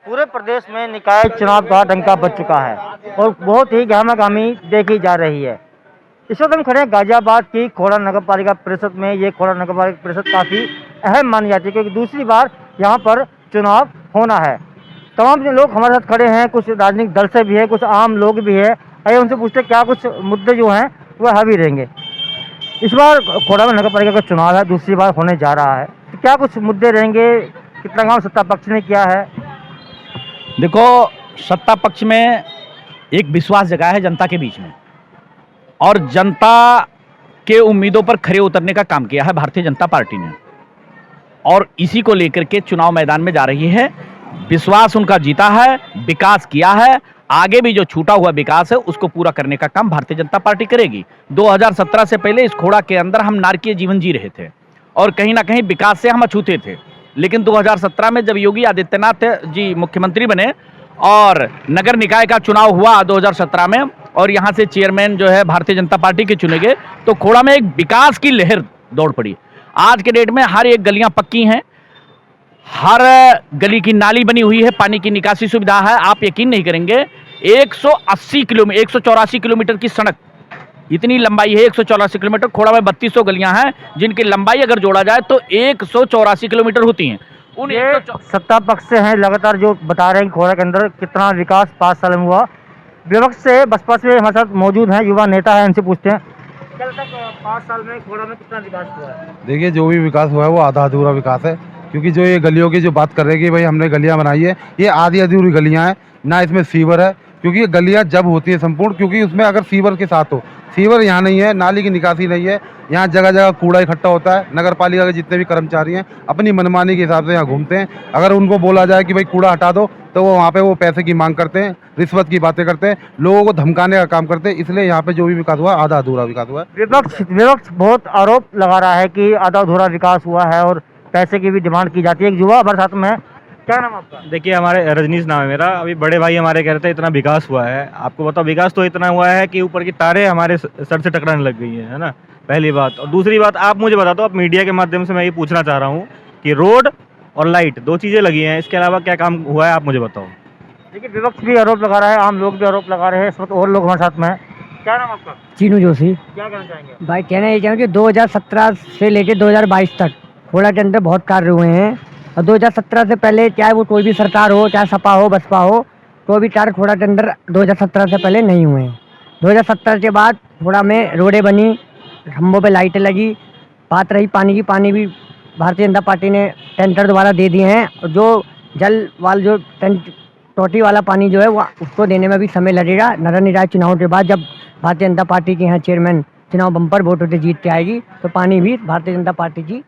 पूरे प्रदेश में निकाय चुनाव का डंका बज चुका है और बहुत ही गहमागहमी देखी जा रही है। इस वक्त हम खड़े हैं गाजियाबाद की खोड़ा नगर पालिका परिषद में। ये खोड़ा नगर पालिका परिषद काफ़ी अहम मानी जाती है क्योंकि दूसरी बार यहाँ पर चुनाव होना है। तमाम जो लोग हमारे साथ खड़े हैं, कुछ राजनीतिक दल से भी है, कुछ आम लोग भी है। आइए उनसे पूछते हैं क्या कुछ मुद्दे जो हैं वह हावी रहेंगे। इस बार खोड़ा में नगर पालिका का चुनाव है, दूसरी बार होने जा रहा है, तो क्या कुछ मुद्दे रहेंगे? कितना काम सत्ता पक्ष ने किया है? देखो, सत्ता पक्ष में एक विश्वास जगाया है जनता के बीच में और जनता के उम्मीदों पर खरे उतरने का काम किया है भारतीय जनता पार्टी ने और इसी को लेकर के चुनाव मैदान में जा रही है। विश्वास उनका जीता है, विकास किया है, आगे भी जो छूटा हुआ विकास है उसको पूरा करने का काम भारतीय जनता पार्टी करेगी। 2017 से पहले इस खोड़ा के अंदर हम नारकीय जीवन जी रहे थे और कहीं ना कहीं विकास से हम अछूते थे, लेकिन 2017 में जब योगी आदित्यनाथ जी मुख्यमंत्री बने और नगर निकाय का चुनाव हुआ 2017 में और यहाँ से चेयरमैन जो है भारतीय जनता पार्टी के चुने गए, तो खोड़ा में एक विकास की लहर दौड़ पड़ी। आज के डेट में हर एक गलियां पक्की हैं, हर गली की नाली बनी हुई है, पानी की निकासी सुविधा है। आप यकीन नहीं करेंगे, 184 किलोमीटर की सड़क, इतनी लंबाई है 184 किलोमीटर। खोड़ा में 3200 गलियां हैं जिनकी लंबाई अगर जोड़ा जाए तो 184 किलोमीटर होती हैं। उन सत्ता पक्ष से हैं लगातार जो बता रहे हैं कि खोड़ा के अंदर कितना विकास 5 साल में हुआ। विपक्ष से बसपा से हमारे साथ मौजूद हैं, युवा नेता है, इनसे पूछते हैं क्या लगता है 5 साल में खोड़ा में कितना विकास हुआ है? देखिए, जो भी विकास हुआ है वो आधा अधूरा विकास है, क्योंकि जो ये गलियों की जो बात कर रहे हैं कि भाई हमने गलियां बनाई है, ये आधी अधूरी गलियां हैं, ना इसमें सीवर है। क्योंकि ये गलियां जब होती है संपूर्ण, क्योंकि उसमें अगर सीवर के साथ हो, सीवर यहाँ नहीं है, नाली की निकासी नहीं है, यहाँ जगह जगह कूड़ा इकट्ठा होता है। नगर पालिका के जितने भी कर्मचारी हैं अपनी मनमानी के हिसाब से यहाँ घूमते हैं। अगर उनको बोला जाए कि भाई कूड़ा हटा दो तो वो वहाँ पे वो पैसे की मांग करते हैं, रिश्वत की बातें करते हैं, लोगों को धमकाने का काम करते हैं। इसलिए यहाँ पे जो भी विकास हुआ आधा अधूरा विकास हुआ है। विपक्ष बहुत आरोप लगा रहा है कि आधा अधूरा विकास हुआ है और पैसे की भी डिमांड की जाती है। एक युवा हमारे साथ में है, क्या नाम आपका? देखिए, हमारे रजनीश नाम है मेरा। अभी बड़े भाई हमारे कह रहे थे इतना विकास हुआ है। आपको बताओ, विकास तो इतना हुआ है कि ऊपर की तारे हमारे सर से टकराने लग गई है ना, पहली बात। और दूसरी बात, आप मुझे बता दो, आप मीडिया के माध्यम से मैं ये पूछना चाह रहा हूँ कि रोड और लाइट 2 चीज़ें लगी हैं, इसके अलावा क्या काम हुआ है, आप मुझे बताओ। देखिए, विपक्ष भी आरोप लगा रहा है, आम लोग भी आरोप लगा रहे हैं, इस वक्त और लोग हमारे साथ में हैं। क्या नाम आपका? चीनू जोशी। क्या कहना चाहेंगे? भाई कहना ये चाहूँगा कि 2017 से लेकर 2022 तक खोड़ा के अंदर बहुत कार्य हुए हैं और 2017 से पहले चाहे वो कोई भी सरकार हो, चाहे सपा हो बसपा हो, कोई भी कार्य खोड़ा के अंदर 2017 से पहले नहीं हुए हैं। 2017 के बाद खोड़ा में रोडें बनी, खंभों पे लाइटें लगी, बात रही पानी की, पानी भी भारतीय जनता पार्टी ने टेंडर द्वारा दे दिए हैं। और जो जल वाला जो टोटी वाला पानी जो है वो उसको देने में भी समय लगेगा। नगर निकाय चुनाव के बाद जब भारतीय जनता पार्टी के यहाँ चेयरमैन चुनाव बम्पर वोटों से जीत के आएगी तो पानी भी भारतीय जनता पार्टी की।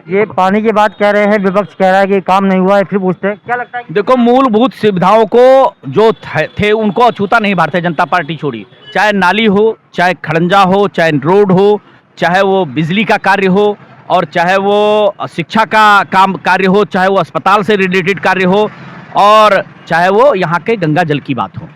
ये पानी की बात कह रहे हैं, विपक्ष कह रहा है कि काम नहीं हुआ है, फिर पूछते हैं क्या लगता है? देखो, मूलभूत सुविधाओं को जो थे उनको अछूता नहीं भारतीय जनता पार्टी छोड़ी। चाहे नाली हो, चाहे खड़ंजा हो, चाहे रोड हो, चाहे वो बिजली का कार्य हो और चाहे वो शिक्षा का काम कार्य हो, चाहे वो अस्पताल से रिलेटेड कार्य हो और चाहे वो यहाँ के गंगा जल की बात हो,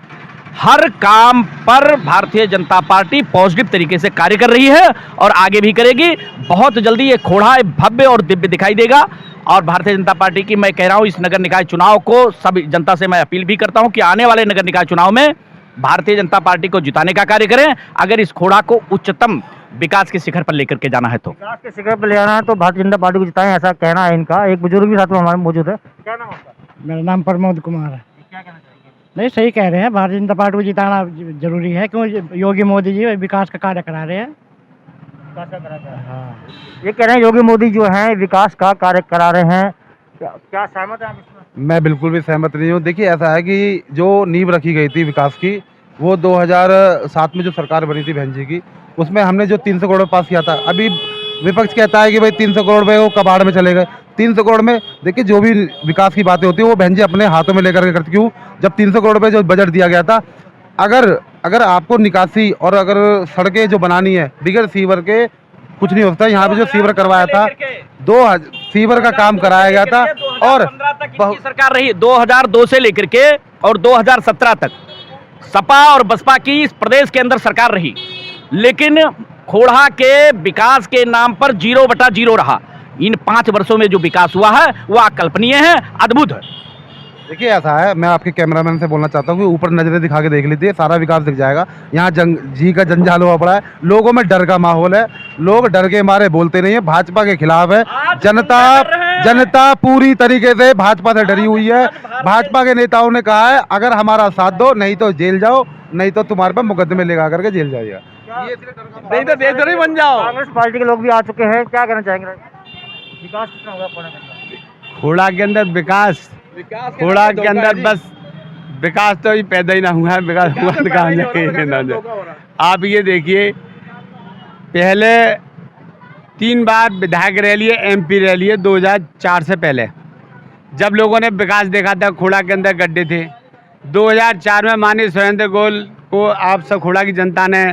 हर काम पर भारतीय जनता पार्टी पॉजिटिव तरीके से कार्य कर रही है और आगे भी करेगी। बहुत जल्दी ये खोड़ा भव्य और दिव्य दिखाई देगा और भारतीय जनता पार्टी की, मैं कह रहा हूँ, इस नगर निकाय चुनाव को सभी जनता से मैं अपील भी करता हूँ कि आने वाले नगर निकाय चुनाव में भारतीय जनता पार्टी को जिताने का कार्य करें। अगर इस खोड़ा को उच्चतम विकास के शिखर पर लेकर के जाना है तो विकास के शिखर पर ले जाना है तो भारतीय जनता पार्टी को जिताएं, ऐसा कहना है इनका। एक बुजुर्ग भी साथ में हमारे मौजूद है। क्या नाम आपका? मेरा नाम प्रमोद कुमार है। क्या कहना चाहेंगे? नहीं, सही कह रहे हैं, भारतीय जनता पार्टी को जिताना जरूरी है क्योंकि योगी मोदी जी विकास का कार्य करा रहे हैं। हाँ, ये कह रहे हैं योगी मोदी जो हैं विकास का कार्य करा रहे हैं, क्या सहमत है आप इसमें? मैं बिल्कुल भी सहमत नहीं हूँ। देखिए, ऐसा है कि जो नींव रखी गई थी विकास की, वो 2007 में जो सरकार बनी थी बहन जी की, उसमें हमने जो 300 करोड़ पास किया था। अभी विपक्ष कहता है कि भाई 300 करोड़ में वो कबाड़ में चले गए। 300 करोड़ में देखिए, जो भी विकास की बातें होती है वो बहन जी अपने हाथों में लेकर के करती। क्यों? जब 300 करोड़ में जो बजट दिया गया था, अगर आपको निकासी और अगर सड़कें जो बनानी है बिगड़ सीवर के कुछ नहीं होता। यहाँ पे जो सीवर करवाया था, 2 सीवर का काम कराया गया था और सरकार रही 2002 से लेकर के और 2017 तक सपा और बसपा की इस प्रदेश के अंदर सरकार रही, लेकिन खोड़ा के विकास के नाम पर 0/0 रहा। इन 5 वर्षों में जो विकास हुआ है वो अकल्पनीय है, अद्भुत है। देखिए ऐसा है, मैं आपके कैमरामैन से बोलना चाहता हूँ कि ऊपर नजरें दिखा के देख लीजिए, सारा विकास दिख जाएगा। यहाँ जी का जंजाल हुआ पड़ा है, लोगों में डर का माहौल है, लोग डर के मारे बोलते नहीं है, भाजपा के खिलाफ है। जनता पूरी तरीके से भाजपा से डरी हुई है। भाजपा के नेताओं ने कहा है अगर हमारा साथ दो, नहीं तो जेल जाओ, नहीं तो तुम्हारे पर मुकदमे लगा करके जेल जाइएगा, नहीं तो देश नहीं बन जाओ। कांग्रेस पार्टी के लोग भी आ चुके हैं, क्या कहना चाहेंगे? विकास कितना होगा खोड़ा के अंदर? खोड़ा के अंदर विकास, खोड़ा के अंदर बस विकास तो ही पैदा ही ना हुआ है, विकास हुआ तो कहाँ जाए। आप ये देखिए, पहले 3 बार विधायक रह लिए, MP रह लिए 2004 से पहले, जब लोगों ने विकास देखा था खोड़ा के अंदर गड्ढे थे। 2004 में माननीय सुरेंद्र गोयल को आप सब खोड़ा की जनता ने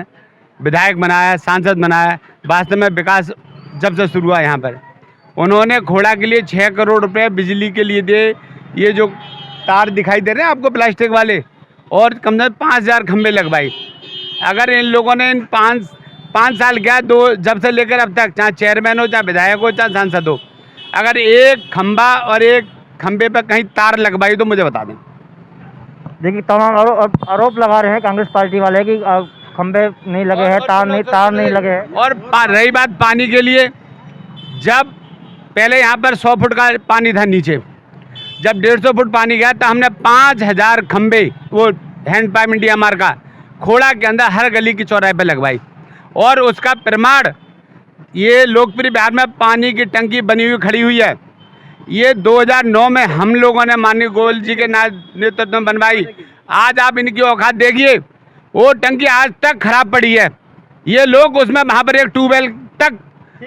विधायक बनाया, सांसद बनाया। वास्तव में विकास जब से शुरू हुआ यहाँ पर, उन्होंने खोड़ा के लिए 6 करोड़ रुपए बिजली के लिए दिए। ये जो तार दिखाई दे रहे हैं आपको प्लास्टिक वाले, और कम से कम 5000 खंबे लगवाई। अगर इन लोगों ने इन 5 साल क्या, जब से लेकर अब तक, चाहे चेयरमैन हो, चाहे विधायक हो, चाहे सांसद हो, अगर एक खंबा और एक खंबे पर कहीं तार लगवाई तो मुझे बता दें। देखिए तमाम आरोप लगा रहे हैं कांग्रेस पार्टी वाले कि खंबे नहीं लगे हैं, तार नहीं लगे हैं। और रही बात पानी के लिए, जब पहले यहाँ पर 100 फुट का पानी था नीचे, जब 150 फुट पानी गया तो हमने 5000 खंबे, वो हैंड पाइप इंडिया मार का, खोड़ा के अंदर हर गली की चौराहे पे लगवाई। और उसका प्रमाण ये लोकप्रिय बिहार में पानी की टंकी बनी हुई खड़ी हुई है। ये 2009 में हम लोगों ने माननीय गोयल जी के नेतृत्व में बनवाई। आज आप इनकी औकात देखिए, वो टंकी आज तक खराब पड़ी है। ये लोग उसमें वहाँ पर एक ट्यूबवेल तक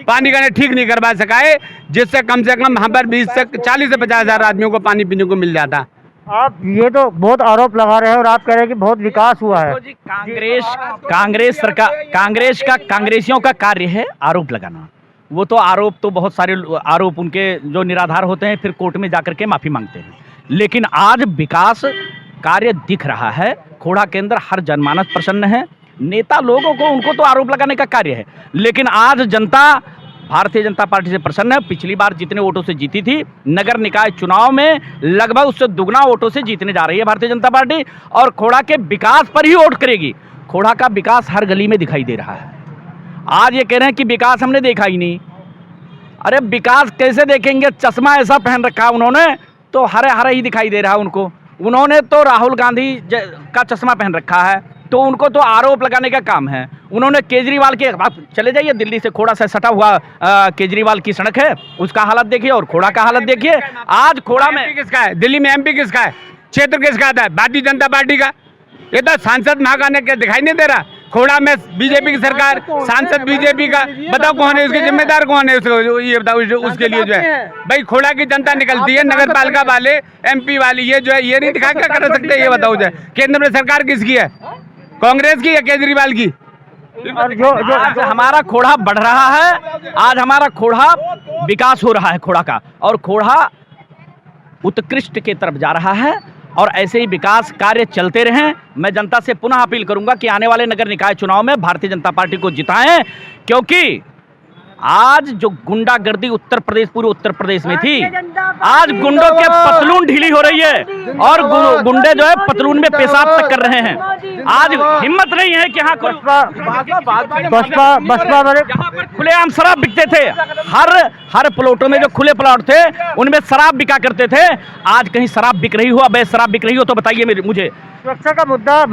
पानी का ठीक नहीं करवा सका है, जिससे कम से कम वहाँ पर 40 से 50 हजार आदमियों को पानी पीने को मिल जाता। आप ये तो बहुत आरोप लगा रहे हैं और आप कह रहे हैं कि बहुत विकास हुआ है। कांग्रेस सरकार, कांग्रेसियों का कार्य है आरोप लगाना। वो तो आरोप तो बहुत सारे आरोप उनके जो निराधार होते हैं, फिर कोर्ट में जाकर के माफी मांगते हैं। लेकिन आज विकास कार्य दिख रहा है, खोड़ा के अंदर हर जनमानस प्रसन्न है। नेता लोगों को, उनको तो आरोप लगाने का कार्य है, लेकिन आज जनता भारतीय जनता पार्टी से प्रसन्न है। पिछली बार जितने वोटों से जीती थी नगर निकाय चुनाव में, लगभग उससे दुगना वोटों से जीतने जा रही है भारतीय जनता पार्टी, और खोड़ा के विकास पर ही वोट करेगी। खोड़ा का विकास हर गली में दिखाई दे रहा है। आज ये कह रहे हैं कि विकास हमने देखा ही नहीं। अरे विकास कैसे देखेंगे? चश्मा ऐसा पहन रखा है उन्होंने, तो हरे हरे ही दिखाई दे रहा है उनको। उन्होंने तो राहुल गांधी का चश्मा पहन रखा है, तो उनको तो आरोप लगाने का काम है। उन्होंने केजरीवाल के, आप चले जाइए दिल्ली से खोड़ा से सटा हुआ केजरीवाल की सड़क है, उसका हालत देखिए और खोड़ा का हालत देखिए। आज खोड़ा में किसका है? दिल्ली में MP किसका है? क्षेत्र किसका आता है? भारतीय जनता पार्टी का। ये तो सांसद महागाने के दिखाई नहीं दे रहा। खोड़ा में BJP की सरकार, सांसद BJP का, बताओ कौन है उसके जिम्मेदार, कौन है उसको? ये बताओ उसके लिए जो है भाई खोड़ा की जनता निकलती है, नगर पालिका वाले, MP वाले, ये जो है ये नहीं दिखा क्या कर सकते? ये बताओ जो है केंद्र में सरकार किसकी है? कांग्रेस की या केजरीवाल की? और जो आज हमारा खोड़ा बढ़ रहा है, आज हमारा खोड़ा विकास हो रहा है खोड़ा का, और खोड़ा उत्कृष्ट के तरफ जा रहा है। और ऐसे ही विकास कार्य चलते रहें। मैं जनता से पुनः अपील करूंगा कि आने वाले नगर निकाय चुनाव में भारतीय जनता पार्टी को जिताएं, क्योंकि आज जो गुंडागर्दी उत्तर प्रदेश, पूरे उत्तर प्रदेश में थी, आज गुंडों के पतलून ढीली हो रही है और गुंडे जो है पतलून में पेशाब तक कर रहे हैं। आज हिम्मत नहीं है कि यहाँ बसपा वाले खुलेआम शराब बिकते थे। हर प्लॉटों में जो खुले प्लॉट थे उनमें शराब बिका करते थे। आज कहीं शराब बिक रही हो, अवैध शराब बिक रही हो तो बताइए मुझे। सुरक्षा का मुद्दा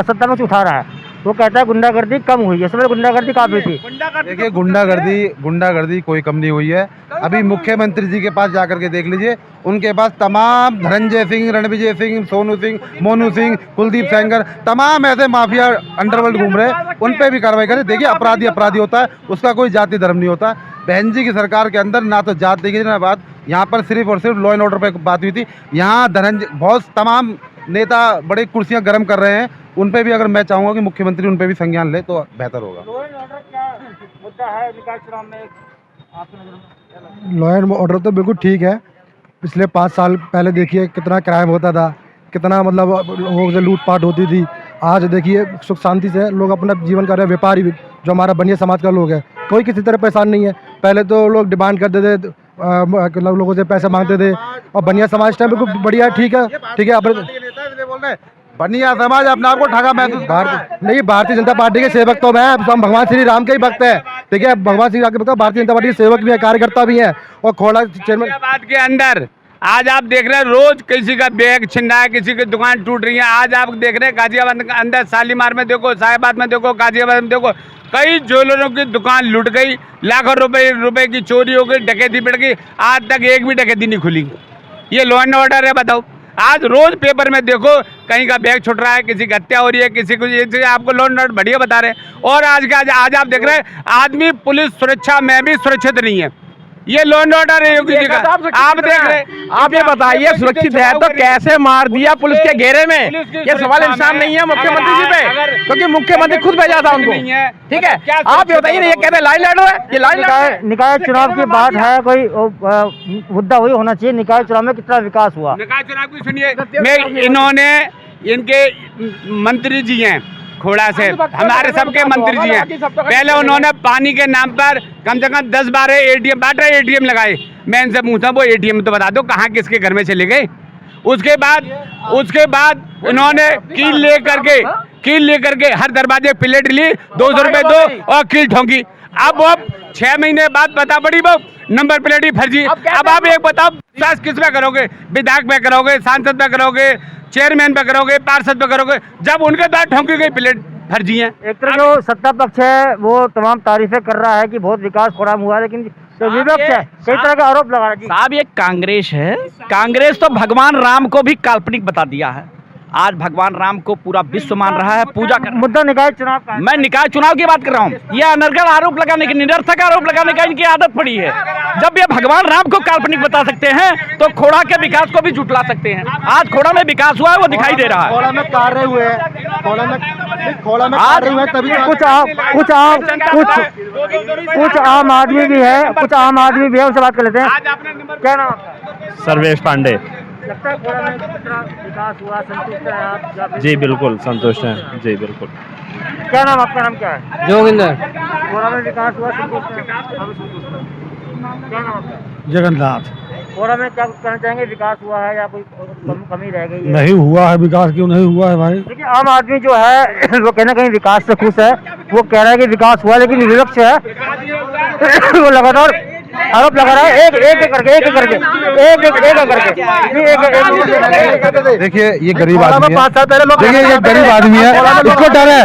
सत्ता में उठा रहा है, वो कहता है गुंडागर्दी कम हुई है। इसमें गुंडागर्दी काफी थी। देखिए गुंडागर्दी कोई कम नहीं हुई है। अभी मुख्यमंत्री जी के पास जाकर के देख लीजिए, उनके पास तमाम धनंजय सिंह, रणविजय सिंह, सोनू सिंह, मोनू सिंह, कुलदीप सेंगर, तमाम ऐसे माफिया अंडरवर्ल्ड घूम रहे हैं, उन पे भी कार्रवाई करें। देखिए अपराधी होता है, उसका कोई जाति धर्म नहीं होता। बहन जी की सरकार के अंदर ना तो जात देखिए ना बात, यहाँ पर सिर्फ और सिर्फ लॉ एंड ऑर्डर पे बात हुई थी। यहाँ धनंजय बहुत तमाम नेता बड़े कुर्सियां गर्म कर रहे हैं, उन पे भी अगर मैं चाहूँगा कि मुख्यमंत्री उन पे भी संज्ञान ले तो बेहतर होगा। लॉ एंड ऑर्डर क्या मुद्दा है निकाय चुनाव में आपकी नजर में? लॉ एंड ऑर्डर तो बिल्कुल ठीक है। पिछले 5 साल पहले देखिए कितना क्राइम होता था, कितना मतलब लोगों से लूटपाट होती थी। आज देखिए सुख शांति से लोग अपना जीवन कर रहे हैं। व्यापारी जो हमारा बनिया समाज का लोग है, कोई किसी तरह परेशान नहीं है। पहले तो लोग डिमांड करते थे लोगों से पैसे मांगते थे। और बनिया समाज टाइम बिल्कुल बढ़िया है, ठीक है। अपने बनिया समाज अपने आप को ठगा महसूस नहीं, भारतीय जनता पार्टी के सेवक तो मैं, हम भगवान श्री राम के ही भक्त है, ठीक है। भगवान श्री राम के भक्त, भारतीय जनता पार्टी के सेवक भी है, कार्यकर्ता भी है। और खोड़ा चेयरमैन बात के अंदर आज आप देख रहे हैं रोज किसी का बैग छिन रहा है, किसी की दुकान टूट रही है। आज आप देख रहे हैं गाजियाबाद के अंदर शालीमार में देखो, साहिबाद में देखो, गाजियाबाद में देखो, कई ज्वेलरों की दुकान लूट गई, लाखों रुपए की चोरी हो गई, डकैती बढ़ गई। आज तक एक भी डकैती नहीं खुली। ये लॉ एंड ऑर्डर है? बताओ। आज रोज पेपर में देखो कहीं का बैग छुट रहा है, किसी की हत्या हो रही है, किसी को ये आपको लॉ एंड ऑर्डर बढ़िया बता रहे हैं। और आज आप देख रहे हैं आदमी पुलिस सुरक्षा में भी सुरक्षित नहीं है। ये लॉ एंड ऑर्डर है योगी जी का। आप देख रहे हैं, आप ये बताइए सुरक्षित है तो कैसे मार दिया पुलिस के घेरे में? ये सवाल इंसान नहीं है मुख्यमंत्री जी पे, क्योंकि मुख्यमंत्री खुद भेजा था उनको, ठीक है। आप ये बताइए, ये कहते हैं लाइन लड़ रहे हैं, ये लाइन निकाय चुनाव की बात है, कोई मुद्दा वही होना चाहिए, निकाय चुनाव में कितना विकास हुआ। निकाय चुनाव की सुनिए, इन्होंने इनके मंत्री जी हैं खोड़ा से, हमारे सबके मंत्री जी हैं। पहले उन्होंने पानी के नाम पर कम से कम 10-12 एटीएम 12 लगाए। मैं इनसे पूछता वो एटीएम तो बता दो कहाँ किसके घर में चले गए। उसके बाद इन्होंने कील लेकर के हर दरवाजे प्लेट ली, 200 रुपए दो और कील ठोंकी। अब 6 महीने बाद पता पड़ी वो नंबर प्लेट ही फर्जी। अब आप एक बताओ, विश्वास किस पे करोगे? विधायक पे करोगे, सांसद पे करोगे, चेयरमैन पे करोगे, पार्षद पे करोगे, जब उनके द्वारा ठोंकी गई प्लेट फर्जी है। एक तरह जो सत्ता पक्ष है वो तमाम तारीफें कर रहा है कि बहुत विकास खोड़ा हुआ है, लेकिन जो विपक्ष है कई तरह का आरोप लगा रहा है। साहब ये कांग्रेस है, कांग्रेस तो भगवान राम को भी काल्पनिक बता दिया है। आज भगवान राम को पूरा विश्व मान रहा है, पूजा कर। मुद्दा निकाय चुनाव का है। मैं निकाय चुनाव की बात कर रहा हूँ। ये अनर्गल आरोप लगाने की, निरर्थक आरोप लगाने का इनकी आदत पड़ी है। जब ये भगवान राम को काल्पनिक बता सकते हैं तो खोड़ा के विकास को भी झुठला सकते हैं। आज खोड़ा में विकास हुआ है, वो दिखाई दे रहा है। खोड़ा में कार्य हुए हैं, खोड़ा में कार्य हुए हैं, तभी कुछ आम आदमी भी है, उनसे बात कर लेते हैं। क्या नाम आपका? सर्वेश पांडे। लगता है खोड़ा में कितना विकास हुआ, संतुष्ट है आप? जी बिल्कुल संतुष्ट हैं, जी बिल्कुल। क्या नाम आपका? नाम क्या है? जोगिंदर। खोड़ा में विकास हुआ, संतुष्ट है? क्या नाम आपका? जगन्नाथ। खोड़ा में क्या कहना चाहेंगे, विकास हुआ है या कोई कमी रह गई है? नहीं हुआ है विकास, क्यों नहीं हुआ है भाई? देखिए आम आदमी जो है वो कहीं ना कहीं विकास से खुश है, वो कह रहा है कि विकास हुआ, लेकिन विपक्ष है वो लगातार आरोप लगा रहा है, एक करके। देखिए ये गरीब आदमी है, देखिए ये गरीब आदमी है, इसको डर है।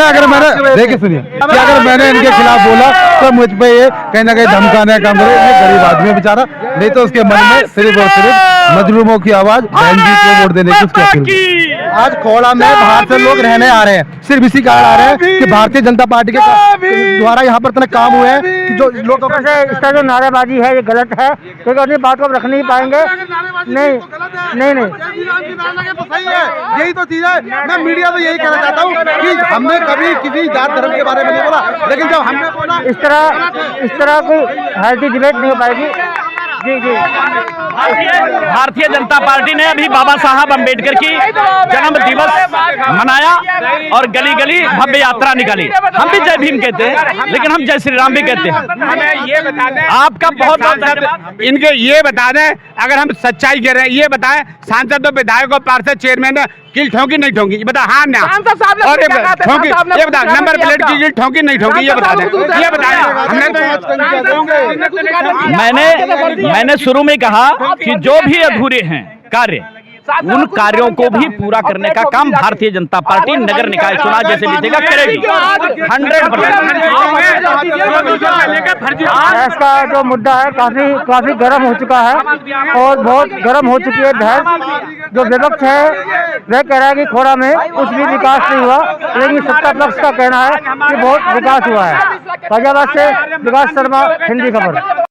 अगर मैंने देखिए सुनिए कि अगर मैंने इनके खिलाफ बोला तो मुझ पे ये कहीं ना कहीं धमकाने का काम करे। ये गरीब आदमी है बेचारा, नहीं तो उसके मन में सिर्फ और सिर्फ मजलूमों की आवाज, बहन जी को वोट देने की उसकी अपील। आज खोड़ा में बाहर से लोग रहने आ रहे हैं, सिर्फ इसी कारण आ रहे हैं कि भारतीय जनता पार्टी के द्वारा यहाँ पर इतने काम हुए हैं कि जो लोग इसका जो नारेबाजी है ये गलत है, क्योंकि अपनी बात को हम रख नहीं पाएंगे। नहीं। यही तो चीज है। मैं मीडिया तो यही कहना चाहता हूँ कि हमने कभी किसी जात धर्म के बारे में नहीं बोला, लेकिन जब हमने बोला इस तरह कोई हेल्थी डिबेट नहीं हो पाएगी। जी। भारतीय जनता पार्टी ने अभी बाबा साहब अम्बेडकर की जन्म दिवस मनाया और गली गली भव्य यात्रा निकाली। हम भी जय भीम कहते हैं, लेकिन हम जय श्री राम भी कहते हैं। हमें ये बता दें, आपका बहुत धन्यवाद। इनके ये बता दें, अगर हम सच्चाई कह रहे हैं, ये बताएं सांसद, विधायक और पार्षद, चेयरमैन कील ठोंकी नहीं ठोंकी? ये बता। हाँ ना? और ठोंकी, ये बता। नंबर प्लेट की कील ठोंकी नहीं ठोंकी? ये बता दें, ये बताएं। मैंने शुरू में कहा कि जो भी अधूरे हैं कार्य, उन कार्यों को भी पूरा करने का काम भारतीय जनता पार्टी नगर निकाय चुनाव जैसे बीतेगा करेगी 100%। इसका जो मुद्दा है काफी गर्म हो चुका है और बहुत गर्म हो चुकी है बहस। जो विपक्ष है वह कह रहा है कि खोड़ा में कुछ भी विकास नहीं हुआ, लेकिन सत्ता पक्ष का कहना है कि बहुत विकास हुआ है। गाजियाबाद से विकास शर्मा, हिंदी खबर।